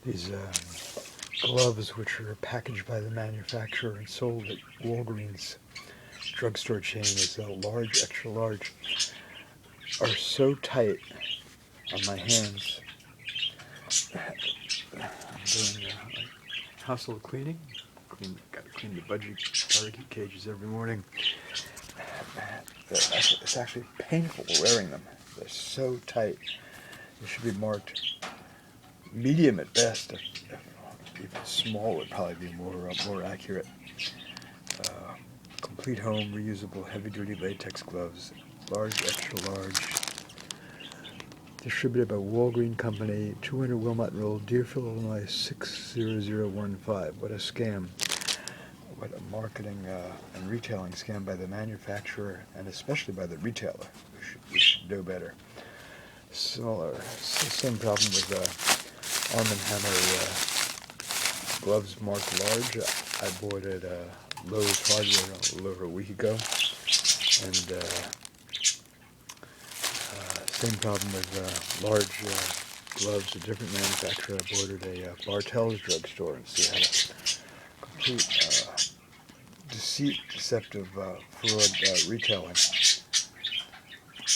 These gloves, which are packaged by the manufacturer and sold at Walgreens drugstore chain as a large, extra large, are so tight on my hands. I'm doing household cleaning. Got to clean the parakeet cages every morning. It's actually painful wearing them. They're so tight. They should be marked medium at best. Even small would probably be more accurate. Complete Home reusable heavy-duty latex gloves, large, extra large. Distributed by Walgreen Company, 200 Wilmot Road, Deerfield, Illinois 60015. What a scam! What a marketing and retailing scam by the manufacturer and especially by the retailer. We should know better. Same problem with Arm & Hammer gloves marked large. I bought at Lowe's Hardware a little over a week ago, and same problem with large gloves, a different manufacturer. I bought at a Bartell's drugstore, and see how to complete deceptive fraud retailing.